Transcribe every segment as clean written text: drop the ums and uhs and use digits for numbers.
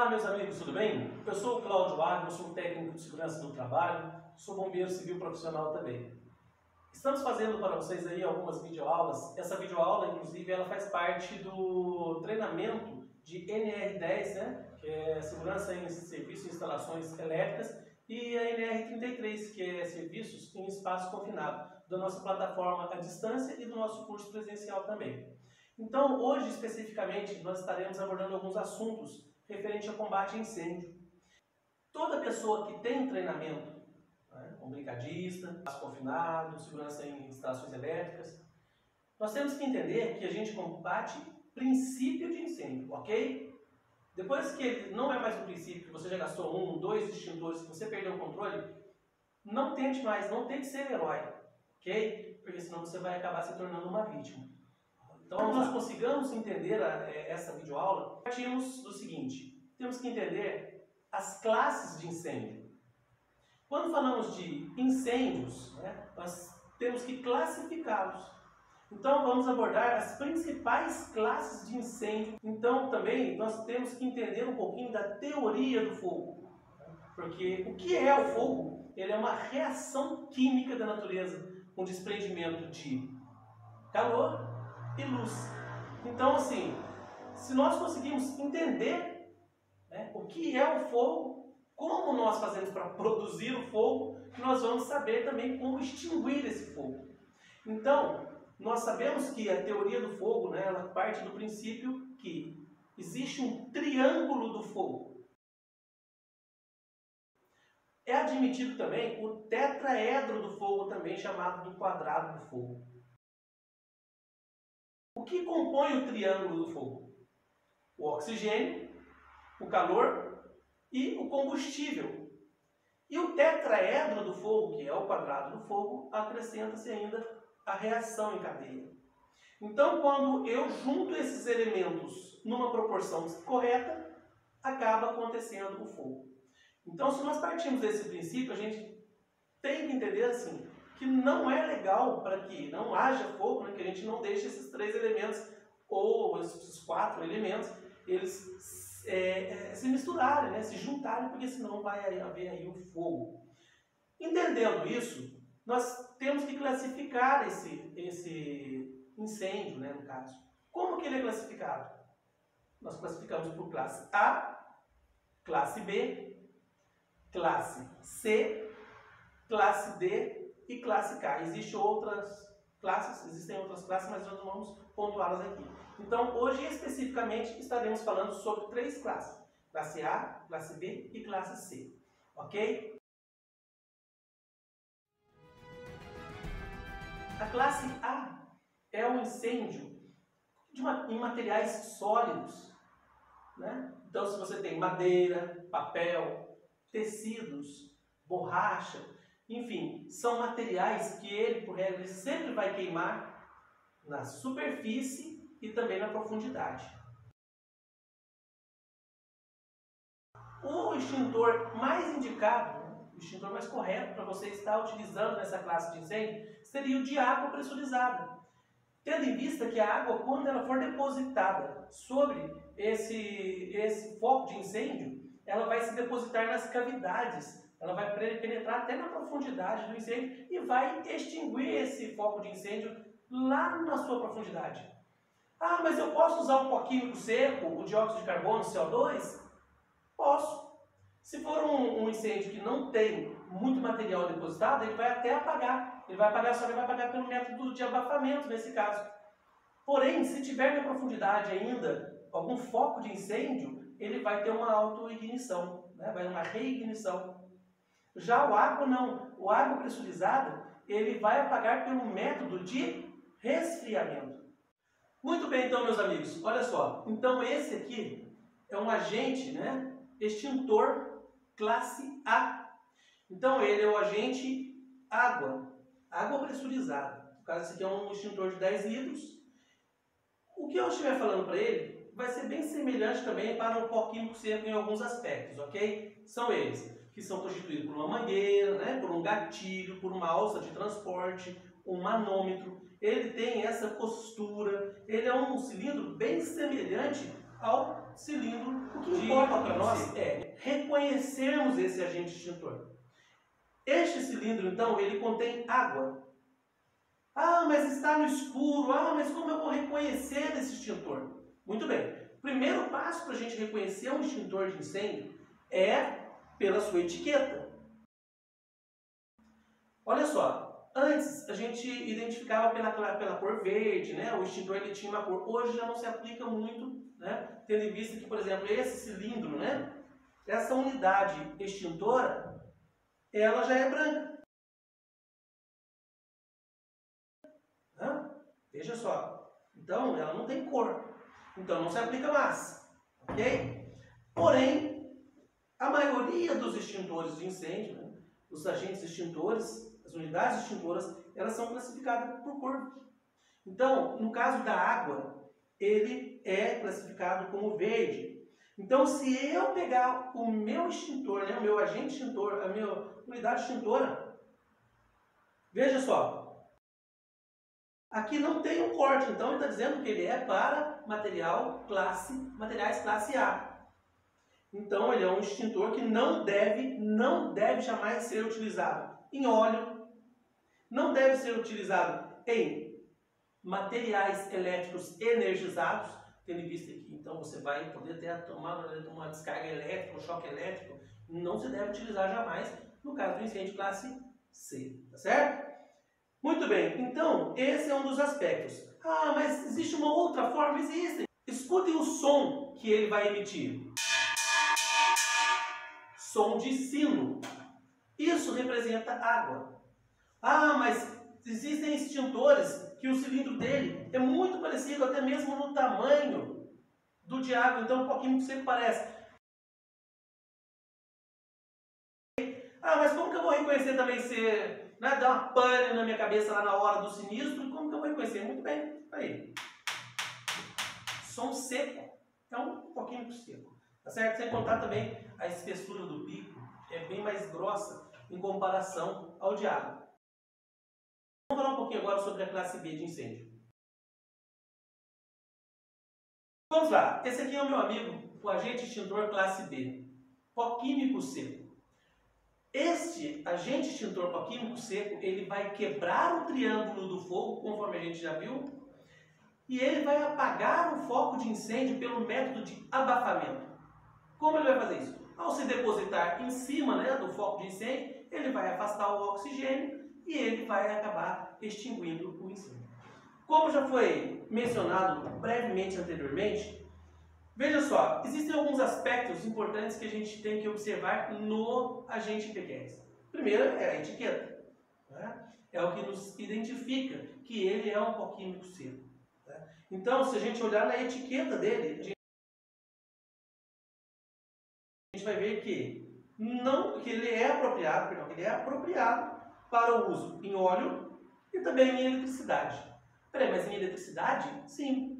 Olá, meus amigos, tudo bem? Eu sou o Cláudio Agro, sou técnico de segurança do trabalho, sou bombeiro civil profissional também. Estamos fazendo para vocês aí algumas videoaulas. Essa videoaula, inclusive, ela faz parte do treinamento de NR10, né? Que é Segurança em Serviços e Instalações Elétricas, e a NR33, que é Serviços em Espaço Confinado, da nossa plataforma à distância e do nosso curso presencial também. Então, hoje, especificamente, nós estaremos abordando alguns assuntos referente ao combate a incêndio. Toda pessoa que tem treinamento, né, um brigadista, espaço confinado, segurança em instalações elétricas, nós temos que entender que a gente combate princípio de incêndio, ok? Depois que ele não é mais um princípio, que você já gastou 1, 2 extintores, que você perdeu o controle, não tente mais, não tente ser herói, ok? Porque senão você vai acabar se tornando uma vítima. Então, nós consigamos entender essa videoaula, partimos do seguinte: temos que entender as classes de incêndio. Quando falamos de incêndios, né, nós temos que classificá-los. Então, vamos abordar as principais classes de incêndio. Então, também, nós temos que entender um pouquinho da teoria do fogo. Porque o que é o fogo? Ele é uma reação química da natureza, com desprendimento de calor e luz. Então, assim, se nós conseguimos entender, né, o que é o fogo, como nós fazemos para produzir o fogo, nós vamos saber também como extinguir esse fogo. Então, nós sabemos que a teoria do fogo, né, ela parte do princípio que existe um triângulo do fogo. É admitido também o tetraedro do fogo, também chamado do quadrado do fogo. O que compõe o triângulo do fogo? O oxigênio, o calor e o combustível. E o tetraedro do fogo, que é o quadrado do fogo, acrescenta-se ainda a reação em cadeia. Então, quando eu junto esses elementos numa proporção correta, acaba acontecendo o fogo. Então, se nós partimos desse princípio, a gente tem que entender assim, que não é legal para que não haja fogo, né, que a gente não deixe esses 3 elementos, ou esses 4 elementos, eles se misturarem, né, se juntarem, porque senão vai haver aí um fogo. Entendendo isso, nós temos que classificar esse incêndio, né, no caso. Como que ele é classificado? Nós classificamos por classe A, classe B, classe C, classe D e classe K. Existem outras classes, mas nós não vamos pontuá-las aqui. Então, hoje especificamente estaremos falando sobre 3 classes: classe A, classe B e classe C. Ok? A classe A é um incêndio em materiais sólidos, né? Então, se você tem madeira, papel, tecidos, borracha, enfim, são materiais que ele, por regra, sempre vai queimar na superfície e também na profundidade. O extintor mais indicado, o extintor mais correto para você estar utilizando nessa classe de incêndio, seria o de água pressurizada. Tendo em vista que a água, quando ela for depositada sobre esse foco de incêndio, ela vai se depositar nas cavidades. Ela vai penetrar até na profundidade do incêndio e vai extinguir esse foco de incêndio lá na sua profundidade. Ah, mas eu posso usar um pó químico seco, o dióxido de carbono, CO2? Posso. Se for um incêndio que não tem muito material depositado, ele vai até apagar. Ele vai apagar, só que ele vai apagar pelo método de abafamento nesse caso. Porém, se tiver na profundidade ainda algum foco de incêndio, ele vai ter uma autoignição, né? Vai ter uma reignição. Já o água não. O água pressurizada, ele vai apagar pelo método de resfriamento. Muito bem, então, meus amigos, olha só. Então, esse aqui é um agente, né, extintor classe A. Então, ele é o agente água pressurizada. No caso, esse aqui é um extintor de 10 litros. O que eu estiver falando para ele vai ser bem semelhante também para o pó químico seco em alguns aspectos, ok? São eles que são constituídos por uma mangueira, né, por um gatilho, por uma alça de transporte, um manômetro. Ele tem essa postura, ele é um cilindro bem semelhante ao cilindro. O que importa para nós é reconhecermos esse agente extintor. Este cilindro, então, ele contém água. Ah, mas está no escuro. Ah, mas como eu vou reconhecer esse extintor? Muito bem. O primeiro passo para a gente reconhecer um extintor de incêndio é pela sua etiqueta. Olha só, antes a gente identificava pela cor verde, né? O extintor ele tinha uma cor. Hoje já não se aplica muito, né? Tendo em vista que, por exemplo, esse cilindro, né? Essa unidade extintora, ela já é branca. Veja só. Então, ela não tem cor. Então, não se aplica mais. Ok? Porém, a maioria dos extintores de incêndio, né, os agentes extintores, as unidades extintoras, elas são classificadas por cor. Então, no caso da água, ele é classificado como verde. Então, se eu pegar o meu extintor, né, o meu agente extintor, a minha unidade extintora, veja só, aqui não tem um corte, então ele está dizendo que ele é para materiais classe A. Então ele é um extintor que não deve jamais ser utilizado em óleo, não deve ser utilizado em materiais elétricos energizados, tendo em vista que então você vai poder ter uma descarga elétrica, um choque elétrico, não se deve utilizar jamais no caso do incêndio classe C, tá certo? Muito bem, então esse é um dos aspectos. Ah, mas existe uma outra forma? Existe. Escutem o som que ele vai emitir. Som de sino. Isso representa água. Ah, mas existem extintores que o cilindro dele é muito parecido até mesmo no tamanho do de água, então um pouquinho sempre parece. Ah, mas como que eu vou reconhecer também se dar uma pane na minha cabeça lá na hora do sinistro? Como que eu vou reconhecer? Muito bem, aí. Som seco. É um pouquinho seco. Tá certo? Sem contar também a espessura do bico é bem mais grossa em comparação ao de água. Vamos falar um pouquinho agora sobre a classe B de incêndio. Vamos lá. Esse aqui é o meu amigo, o agente extintor classe B. Pó químico seco. Este agente extintor pó químico seco, ele vai quebrar o triângulo do fogo, conforme a gente já viu, e ele vai apagar o foco de incêndio pelo método de abafamento. Como ele vai fazer isso? Ao se depositar em cima, né, do foco de incêndio, ele vai afastar o oxigênio e ele vai acabar extinguindo o incêndio. Como já foi mencionado brevemente anteriormente, veja só, existem alguns aspectos importantes que a gente tem que observar no agente PQS. Primeiro é a etiqueta. Né? É o que nos identifica que ele é um pó químico seco. Tá? Então, se a gente olhar na etiqueta dele, a gente vai ver que ele é apropriado para o uso em óleo e também em eletricidade. Peraí, mas em eletricidade? Sim.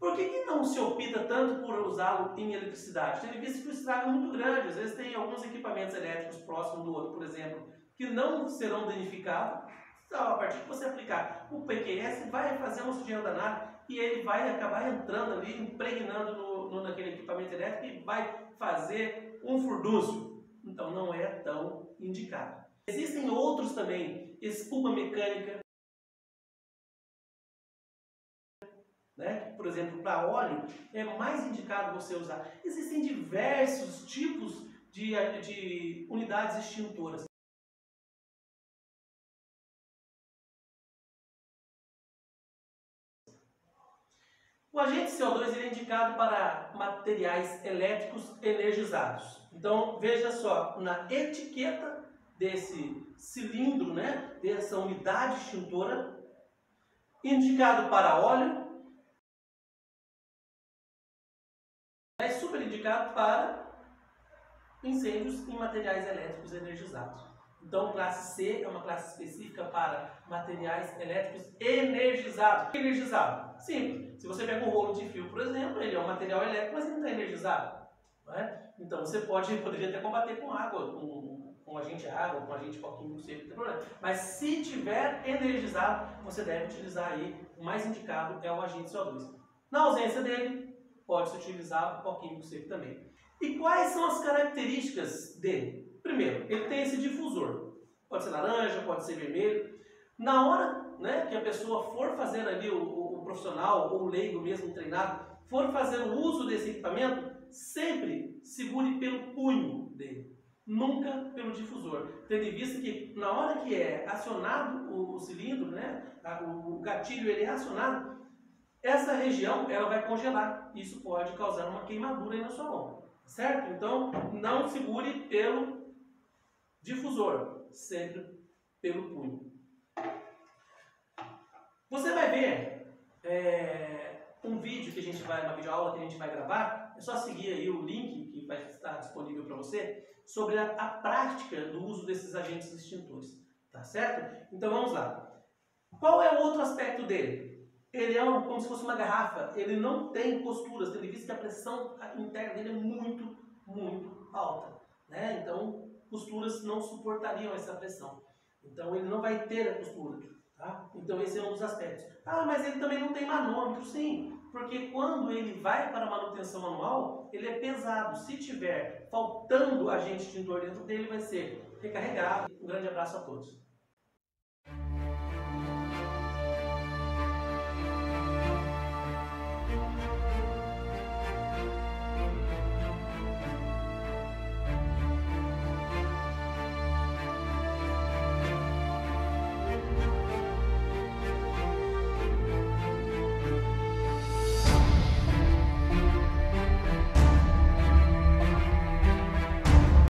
Por que não se opta tanto por usá-lo em eletricidade? Tendo visto que o estrago é muito grande. Às vezes tem alguns equipamentos elétricos próximos do outro, por exemplo, que não serão danificados. Então, a partir que você aplicar o PQS, vai fazer um sujeirinho danado e ele vai acabar entrando ali, impregnando naquele equipamento elétrico e vai fazer um furdúncio. Então, não é tão indicado. Existem outros também, espuma mecânica, né? Por exemplo, para óleo, é mais indicado você usar. Existem diversos tipos de unidades extintoras. O agente CO2 ele é indicado para materiais elétricos energizados. Então, veja só, na etiqueta desse cilindro, né, dessa unidade extintora, indicado para óleo, é super indicado para incêndios em materiais elétricos energizados. Então, classe C é uma classe específica para materiais elétricos energizados. Energizado? Simples. Se você pega um rolo de fio, por exemplo, ele é um material elétrico, mas ele não está energizado. Não é? Então, você poderia até combater com água, com agente água, com agente pó químico seco, não tem problema. Mas se tiver energizado, você deve utilizar aí, o mais indicado é o agente CO2. Na ausência dele, pode-se utilizar o pó químico seco também. E quais são as características dele? Primeiro, ele tem esse difusor. Pode ser laranja, pode ser vermelho. Na hora, né, que a pessoa for fazer ali, o profissional ou o leigo mesmo treinado, for fazer o uso desse equipamento, sempre segure pelo punho dele, nunca pelo difusor. Tendo em vista que na hora que é acionado o cilindro, né, o gatilho ele é acionado, essa região ela vai congelar. Isso pode causar uma queimadura aí na sua mão, certo? Então não segure pelo difusor, sempre pelo punho. Você vai ver um vídeo que a gente vai, uma videoaula que a gente vai gravar, é só seguir aí o link que vai estar disponível para você, sobre a prática do uso desses agentes extintores, tá certo? Então vamos lá. Qual é o outro aspecto dele? Ele é como se fosse uma garrafa, ele não tem costuras, tendo em vista que a pressão interna dele é muito, muito alta, né? Então costuras não suportariam essa pressão, então ele não vai ter a costura. Tá? Então esse é um dos aspectos. Ah, mas ele também não tem manômetro, sim, porque quando ele vai para a manutenção manual, ele é pesado. Se tiver faltando agente extintor dentro dele, vai ser recarregado. Um grande abraço a todos.